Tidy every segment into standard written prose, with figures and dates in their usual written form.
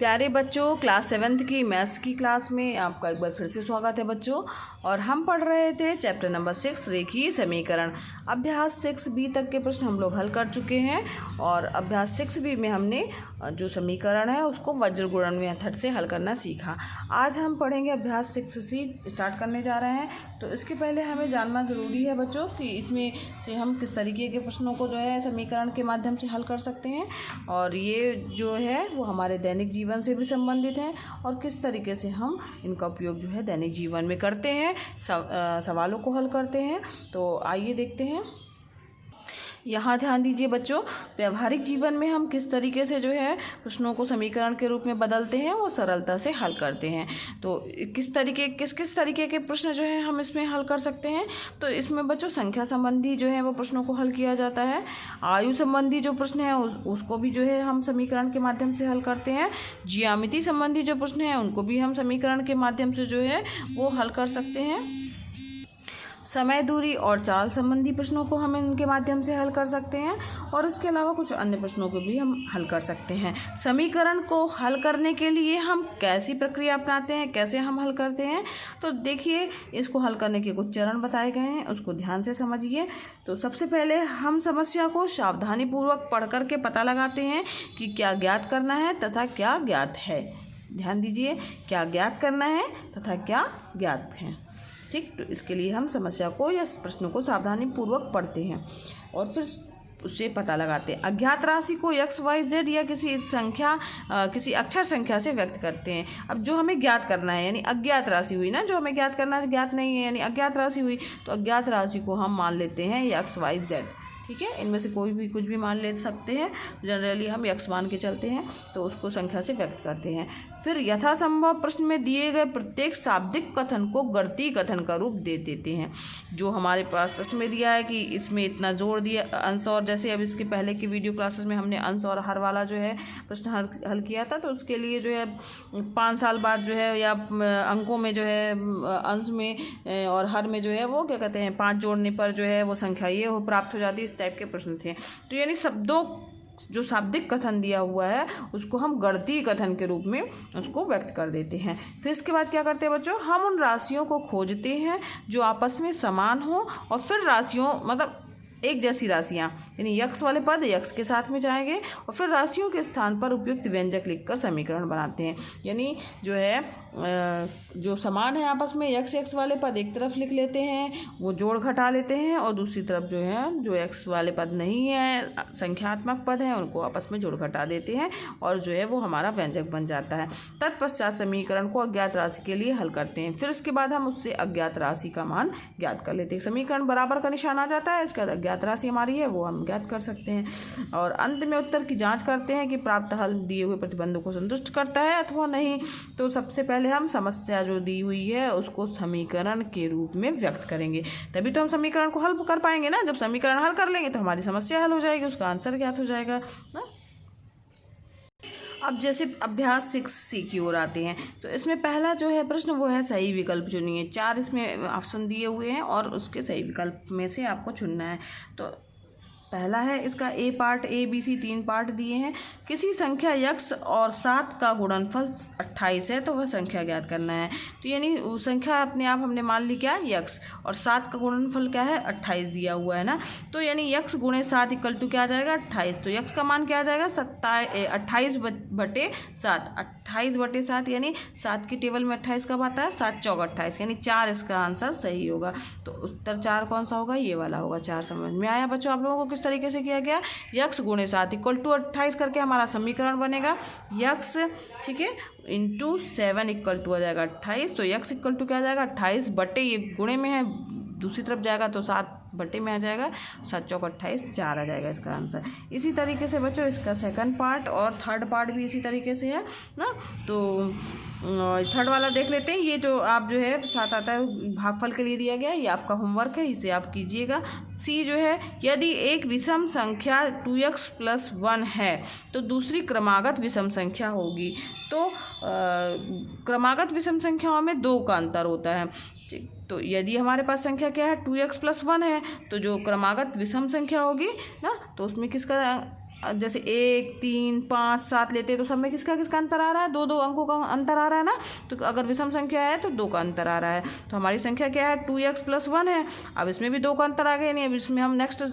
प्यारे बच्चों, class 7th की मैथ्स की क्लास में आपका एक बार फिर से स्वागत है बच्चों। और हम पढ़ रहे थे चैप्टर नंबर 6 रेखीय समीकरण। अभ्यास 6b तक के प्रश्न हम लोग हल कर चुके हैं और अभ्यास 6b में हमने जो समीकरण है उसको वज्र गुणन मेथड से हल करना सीखा। आज हम पढ़ेंगे अभ्यास 6c स्टार्ट करने जा रहे हैं। तो इसके पहले हमें जानना ज़रूरी है बच्चों कि इसमें से हम किस तरीके के प्रश्नों को जो है समीकरण के माध्यम से हल कर सकते हैं, और ये जो है वो हमारे दैनिक जीवन से भी संबंधित हैं और किस तरीके से हम इनका उपयोग जो है दैनिक जीवन में करते हैं, सवालों को हल करते हैं। तो आइए देखते हैं। यहाँ ध्यान दीजिए बच्चों, व्यवहारिक जीवन में हम किस तरीके से जो है प्रश्नों को समीकरण के रूप में बदलते हैं और सरलता से हल करते हैं। तो किस तरीके के प्रश्न जो है हम इसमें हल कर सकते हैं। तो इसमें बच्चों संख्या संबंधी जो है वो प्रश्नों को हल किया जाता है। आयु संबंधी जो प्रश्न है उसको भी जो है हम समीकरण के माध्यम से हल करते हैं। ज्यामिति संबंधी जो प्रश्न है उनको भी हम समीकरण के माध्यम से जो है वो हल कर सकते हैं। समय, दूरी और चाल संबंधी प्रश्नों को हम इनके माध्यम से हल कर सकते हैं और इसके अलावा कुछ अन्य प्रश्नों को भी हम हल कर सकते हैं। समीकरण को हल करने के लिए हम कैसी प्रक्रिया अपनाते हैं, कैसे हम हल करते हैं, तो देखिए इसको हल करने के कुछ चरण बताए गए हैं, उसको ध्यान से समझिए। तो सबसे पहले हम समस्या को सावधानीपूर्वक पढ़ कर के पता लगाते हैं कि क्या ज्ञात करना है तथा क्या ज्ञात है। ध्यान दीजिए, क्या ज्ञात करना है तथा क्या ज्ञात है। ठीक, तो इसके लिए हम समस्या को या प्रश्नों को सावधानीपूर्वक पढ़ते हैं और फिर उससे पता लगाते हैं। अज्ञात राशि को x, y, z या किसी अक्षर संख्या से व्यक्त करते हैं। अब जो हमें ज्ञात करना है यानी अज्ञात राशि हुई ना, जो हमें ज्ञात करना है ज्ञात नहीं है यानी अज्ञात राशि हुई, तो अज्ञात राशि को हम मान लेते हैं x, y, z। ठीक है, इनमें से कोई भी कुछ भी मान ले सकते हैं। जनरली हम x मान के चलते हैं तो उसको संख्या से व्यक्त करते हैं। फिर यथासंभव प्रश्न में दिए गए प्रत्येक शाब्दिक कथन को गणितीय कथन का रूप दे देते हैं। जो हमारे पास प्रश्न में दिया है कि इसमें इतना जोड़ दिया अंश, और जैसे अब इसके पहले की वीडियो क्लासेस में हमने अंश और हर वाला जो है प्रश्न हल किया था, तो उसके लिए जो है 5 साल बाद जो है या अंकों में जो है अंश में और हर में जो है वो क्या कहते हैं 5 जोड़ने पर जो है वो संख्या ये हो प्राप्त हो जाती है। इस टाइप के प्रश्न थे। तो यानी शब्दों जो शाब्दिक कथन दिया हुआ है उसको हम गणितीय कथन के रूप में उसको व्यक्त कर देते हैं। फिर इसके बाद क्या करते हैं बच्चों, हम उन राशियों को खोजते हैं जो आपस में समान हो और फिर राशियों मतलब एक जैसी राशियाँ यानी यक्स वाले पद यक्स के साथ में जाएंगे और फिर राशियों के स्थान पर उपयुक्त व्यंजक लिखकर समीकरण बनाते हैं। यानी जो है जो समान है आपस में यक्स वाले पद एक तरफ लिख लेते हैं, वो जोड़ घटा लेते हैं, और दूसरी तरफ जो है जो एक्स वाले पद नहीं है संख्यात्मक पद हैं उनको आपस में जोड़ घटा देते हैं और जो है वो हमारा व्यंजक बन जाता है। तत्पश्चात समीकरण को अज्ञात राशि के लिए हल करते हैं। फिर उसके बाद हम उससे अज्ञात राशि का मान ज्ञात कर लेते हैं। समीकरण बराबर का निशान आ जाता है, इसके बाद अज्ञात राशि हमारी है वो हम ज्ञात कर सकते हैं और अंत में उत्तर की जांच करते हैं कि प्राप्त हल दिए हुए प्रतिबंधों को संतुष्ट करता है अथवा नहीं। तो सबसे पहले हम समस्या जो दी हुई है उसको समीकरण के रूप में व्यक्त करेंगे, तभी तो हम समीकरण को हल कर पाएंगे ना। जब समीकरण हल कर लेंगे तो हमारी समस्या हल हो जाएगी, उसका आंसर ज्ञात हो जाएगा ना। अब जैसे अभ्यास 6C की ओर आते हैं, तो इसमें पहला जो है प्रश्न वो है सही विकल्प चुनिए। 4 इसमें ऑप्शन दिए हुए हैं और उसके सही विकल्प में से आपको चुनना है। तो पहला है इसका A part, A B C 3 part दिए हैं। किसी संख्या यक्स और 7 का गुणनफल 28 है तो वह संख्या ज्ञात करना है। तो यानी वो संख्या अपने आप हमने मान ली क्या यक्स, और 7 का गुणनफल क्या है 28 दिया हुआ है ना। तो यानी यक्स गुणे 7 इक्वल टू क्या आ जाएगा 28। तो यक्स का मान क्या आ जाएगा 28/7। 28/7 यानी 7 की टेबल में 28 कब आता है 7 चौक 28, यानी 4 इसका आंसर सही होगा। तो उत्तर 4 कौन सा होगा, ये वाला होगा। 4 समझ में आया बच्चों आप लोगों को किस तरीके से किया गया। यक्स गुणे 7 इक्वल टू 28 करके हमारा समीकरण बनेगा यक्स, ठीक है, इंटू 7 इक्वल टू आ जाएगा 28। तो यक्स इक्वल टू क्या आ जाएगा 28 बटे, ये गुणे में है दूसरी तरफ जाएगा तो 7 बटे में आ जाएगा, 7 चौक 28, 4 आ जाएगा इसका आंसर। इसी तरीके से बच्चों इसका सेकंड पार्ट और थर्ड पार्ट भी इसी तरीके से है ना। तो थर्ड वाला देख लेते हैं। ये जो आप जो है साथ आता है भागफल के लिए दिया गया है, ये आपका होमवर्क है, इसे आप कीजिएगा। सी जो है, यदि एक विषम संख्या 2x + 1 है तो दूसरी क्रमागत विषम संख्या होगी। तो क्रमागत विषम संख्याओं में 2 का अंतर होता है। तो यदि हमारे पास संख्या क्या है 2x + 1 है, तो जो क्रमागत विषम संख्या होगी ना, तो उसमें किसका जैसे 1, 3, 5, 7 लेते हैं तो सब में किसका किसका अंतर आ रहा है, 2 2 अंकों का अंतर आ रहा है ना। तो अगर विषम संख्या है तो 2 का अंतर आ रहा है। तो हमारी संख्या क्या है, 2x + 1 है। अब इसमें भी 2 का अंतर आ गया, नहीं अब इसमें हम नेक्स्ट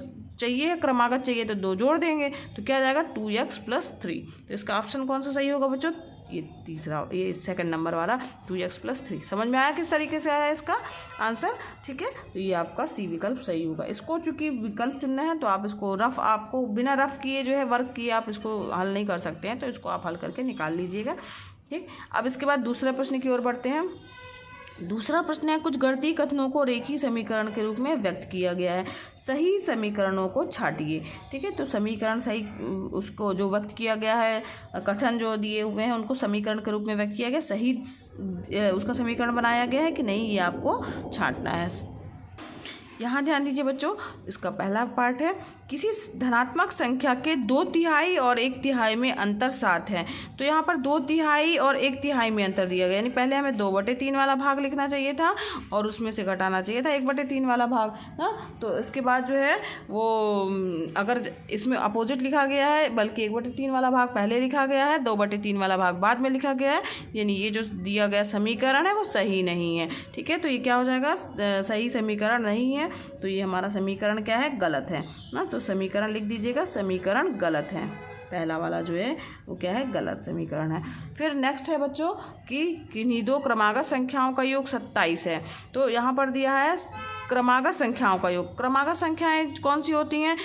चाहिए क्रमागत चाहिए तो 2 जोड़ देंगे तो क्या आ जाएगा 2x + 3। तो इसका ऑप्शन कौन सा सही होगा बच्चों, ये तीसरा, ये सेकंड नंबर वाला 2x + 3। समझ में आया किस तरीके से आया इसका आंसर, ठीक है। तो ये आपका सी विकल्प सही होगा। इसको चूंकि विकल्प चुनना है तो आप इसको आपको बिना रफ किए जो है वर्क किए आप इसको हल नहीं कर सकते हैं, तो इसको आप हल करके निकाल लीजिएगा, ठीक। अब इसके बाद दूसरे प्रश्न की ओर बढ़ते हैं। दूसरा प्रश्न है, कुछ गणितीय कथनों को रेखीय समीकरण के रूप में व्यक्त किया गया है, सही समीकरणों को छांटिए, ठीक है। तो समीकरण सही उसको जो व्यक्त किया गया है, कथन जो दिए हुए हैं उनको समीकरण के रूप में व्यक्त किया गया, सही उसका समीकरण बनाया गया है कि नहीं, ये आपको छांटना है। यहाँ ध्यान दीजिए बच्चों, इसका पहला पार्ट है, किसी धनात्मक संख्या के 2/3 और 1/3 में अंतर 7 है। तो यहाँ पर 2/3 और 1/3 में अंतर दिया गया, यानी पहले हमें 2/3 वाला भाग लिखना चाहिए था और उसमें से घटाना चाहिए था 1/3 वाला भाग ना। तो इसके बाद जो है वो अगर इसमें अपोजिट लिखा गया है, बल्कि 1/3 वाला भाग पहले लिखा गया है, 2/3 वाला भाग बाद में लिखा गया है, यानी ये जो दिया गया समीकरण है वो सही नहीं है, ठीक है। तो ये क्या हो जाएगा, सही समीकरण नहीं है, तो ये हमारा समीकरण क्या है, गलत है ना। तो समीकरण लिख दीजिएगा, समीकरण गलत है, पहला वाला जो है वो क्या है, गलत समीकरण है। फिर नेक्स्ट है बच्चों कि किन्हीं 2 क्रमागत संख्याओं का योग 27 है। तो यहाँ पर दिया है क्रमागत संख्याओं का योग। क्रमागत संख्याएं कौन सी होती हैं,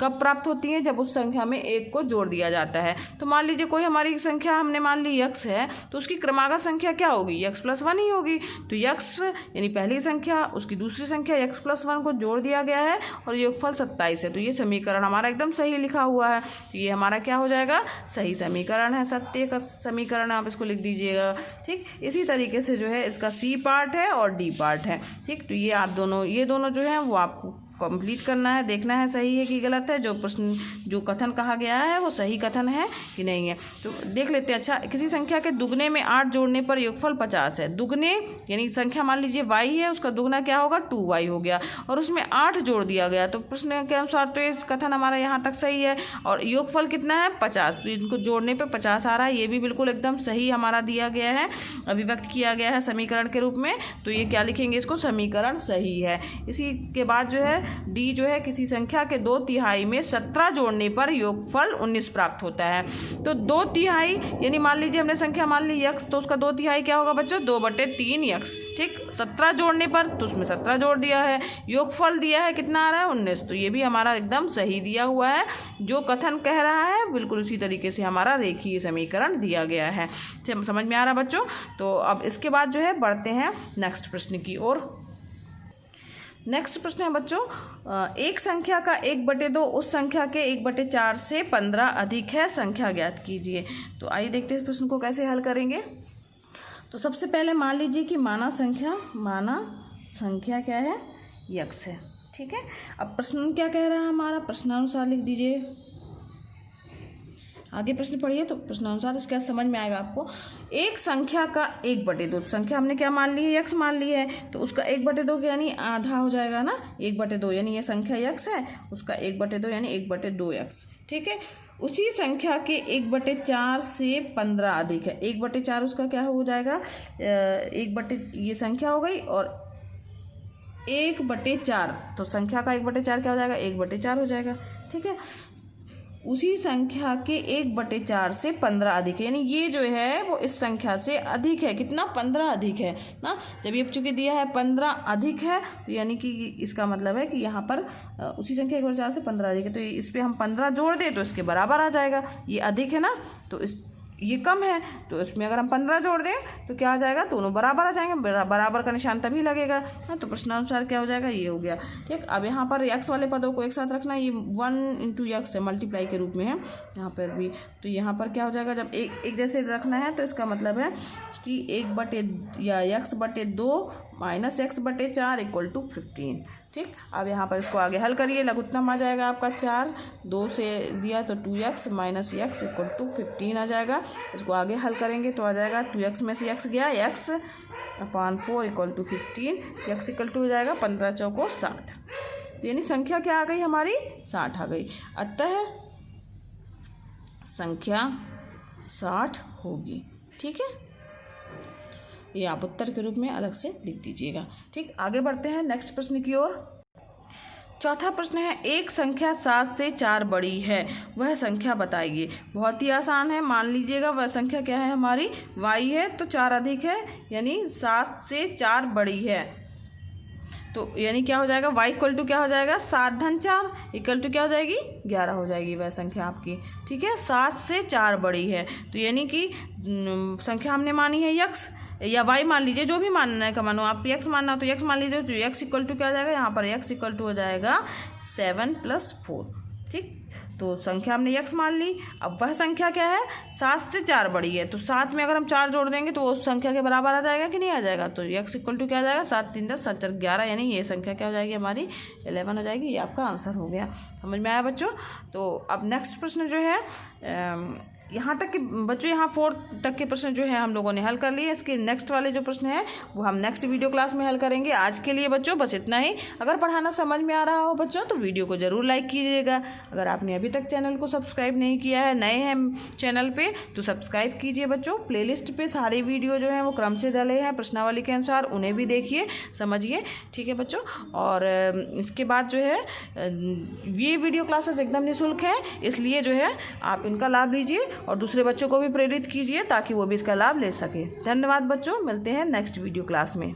कब प्राप्त होती हैं, जब उस संख्या में 1 को जोड़ दिया जाता है। तो मान लीजिए कोई हमारी संख्या हमने मान ली x है, तो उसकी क्रमागत संख्या क्या होगी, x + 1 ही होगी। तो x यानी पहली संख्या, उसकी दूसरी संख्या x + 1 को जोड़ दिया गया है और योगफल 27 है। तो ये समीकरण हमारा एकदम सही लिखा हुआ है, तो ये हमारा क्या हो जाएगा, सही समीकरण है, सत्य का समीकरण, आप इसको लिख दीजिएगा, ठीक। इसी तरीके से जो है इसका सी पार्ट है और डी पार्ट है, ठीक। तो ये दोनों जो है वो आपको कंप्लीट करना है, देखना है सही है कि गलत है, जो प्रश्न जो कथन कहा गया है वो सही कथन है कि नहीं है। तो देख लेते हैं। अच्छा, किसी संख्या के दुगने में 8 जोड़ने पर योगफल 50 है। दुगने यानी संख्या मान लीजिए y है, उसका दुगना क्या होगा, 2y हो गया, और उसमें 8 जोड़ दिया गया। तो प्रश्न के अनुसार तो ये कथन हमारा यहाँ तक सही है, और योगफल कितना है, 50। तो इनको जोड़ने पर 50 आ रहा है, ये भी बिल्कुल एकदम सही हमारा दिया गया है, अभिव्यक्त किया गया है समीकरण के रूप में। तो ये क्या लिखेंगे, इसको समीकरण सही है। इसी के बाद जो है डी जो है, किसी संख्या के 2/3 में 17 जोड़ने पर योगफल 19 प्राप्त होता है। तो 2/3 यानी मान लीजिए हमने संख्या मान ली x, तो उसका 2/3 क्या होगा बच्चों, 2/3x, ठीक। 17 जोड़ने पर तो उसमें 17 जोड़ दिया है, योगफल दिया है कितना आ रहा है, 19। तो ये भी हमारा एकदम सही दिया हुआ है, जो कथन कह रहा है बिल्कुल उसी तरीके से हमारा रेखीय समीकरण दिया गया है। समझ में आ रहा बच्चों। तो अब इसके बाद जो है बढ़ते हैं नेक्स्ट प्रश्न की ओर। नेक्स्ट प्रश्न है बच्चों, एक संख्या का 1/2 उस संख्या के 1/4 से 15 अधिक है, संख्या ज्ञात कीजिए। तो आइए देखते हैं इस प्रश्न को कैसे हल करेंगे। तो सबसे पहले मान लीजिए कि माना संख्या क्या है, x है, ठीक है। अब प्रश्न क्या कह रहा है हमारा, प्रश्नानुसार लिख दीजिए। आगे प्रश्न पढ़िए तो प्रश्नानुसार इसका समझ में आएगा आपको। एक संख्या का 1/2, संख्या हमने क्या मान ली है, x मान ली है, तो उसका 1/2 यानी आधा हो जाएगा ना, 1/2 यानी ये संख्या x है, उसका 1/2 यानी 1/2x, ठीक है। उसी संख्या के 1/4 से 15 अधिक है। 1/4 उसका क्या हो जाएगा, ये संख्या हो गई, और 1/4 तो संख्या का 1/4 क्या हो जाएगा, 1/4 हो जाएगा, ठीक है। उसी संख्या के 1/4 से 15 अधिक है, यानी ये जो है वो इस संख्या से अधिक है, कितना, 15 अधिक है ना। जब ये चूँकि दिया है 15 अधिक है, तो यानी कि इसका मतलब है कि यहाँ पर उसी संख्या 1/4 से 15 अधिक है, तो इस पर हम 15 जोड़ दें तो इसके बराबर आ जाएगा। ये अधिक है ना, तो ये कम है, तो इसमें अगर हम 15 जोड़ दें तो क्या आ जाएगा, दोनों बराबर आ जाएंगे, बराबर का निशान तभी लगेगा ना। तो प्रश्नानुसार क्या हो जाएगा, ये हो गया, ठीक। अब यहाँ पर x वाले पदों को एक साथ रखना, ये 1 × x है, मल्टीप्लाई के रूप में है यहाँ पर भी। तो यहाँ पर क्या हो जाएगा, जब एक जैसे रखना है तो इसका मतलब है कि 1/2 - x/4 = 15, ठीक। अब यहाँ पर इसको आगे हल करिए, लघुत्तम आ जाएगा आपका 4, 2 से दिया तो 2x - x = 15 आ जाएगा। इसको आगे हल करेंगे तो आ जाएगा 2x में से x गया, x/4 = 15, x = हो जाएगा 15 × 4 = 60। तो यानी संख्या क्या आ गई हमारी, 60 आ गई। अतः संख्या 60 होगी। ठीक है, ये आप उत्तर के रूप में अलग से लिख दीजिएगा। ठीक, आगे बढ़ते हैं नेक्स्ट प्रश्न की ओर। चौथा प्रश्न है, एक संख्या 7 से 4 बड़ी है, वह संख्या बताइए। बहुत ही आसान है, मान लीजिएगा वह संख्या क्या है हमारी y है, तो 4 अधिक है यानी 7 से 4 बड़ी है। तो यानी क्या हो जाएगा, y इक्वल टू क्या हो जाएगा 7 धन 4 इक्वल टू क्या हो जाएगी 11 हो जाएगी वह संख्या आपकी। ठीक है, 7 से 4 बड़ी है, तो यानी कि संख्या हमने मानी है x या y मान लीजिए, जो भी मानना है का मानो, आप x मानना हो तो x मान लीजिए, तो x इक्वल टू क्या हो जाएगा, यहाँ पर x इक्वल टू हो जाएगा 7 + 4। ठीक, तो संख्या हमने x मान ली। अब वह संख्या क्या है 7 से 4 बड़ी है, तो 7 में अगर हम 4 जोड़ देंगे तो वो उस संख्या के बराबर आ जाएगा कि नहीं आ जाएगा। तो x इक्वल टू क्या आ जाएगा 7 × 3 = 10 7 × 4 = 11, यानी ये संख्या क्या हो जाएगी हमारी 11 हो जाएगी। ये आपका आंसर हो गया। समझ में आया बच्चों। तो अब नेक्स्ट प्रश्न जो है यहाँ तक के बच्चों, यहाँ 4 तक के प्रश्न जो है हम लोगों ने हल कर लिए। इसके नेक्स्ट वाले जो प्रश्न है वो हम नेक्स्ट वीडियो क्लास में हल करेंगे। आज के लिए बच्चों बस इतना ही। अगर पढ़ाना समझ में आ रहा हो बच्चों तो वीडियो को ज़रूर लाइक कीजिएगा। अगर आपने अभी तक चैनल को सब्सक्राइब नहीं किया है, नए हैं चैनल पे, तो सब्सक्राइब कीजिए बच्चों। प्लेलिस्ट पे सारे वीडियो जो हैं वो क्रम से डले हैं प्रश्नावली के अनुसार, उन्हें भी देखिए समझिए। ठीक है बच्चों, और इसके बाद जो है ये वीडियो क्लासेस एकदम निःशुल्क हैं, इसलिए जो है आप इनका लाभ लीजिए और दूसरे बच्चों को भी प्रेरित कीजिए ताकि वो भी इसका लाभ ले सके। धन्यवाद बच्चों, मिलते हैं नेक्स्ट वीडियो क्लास में।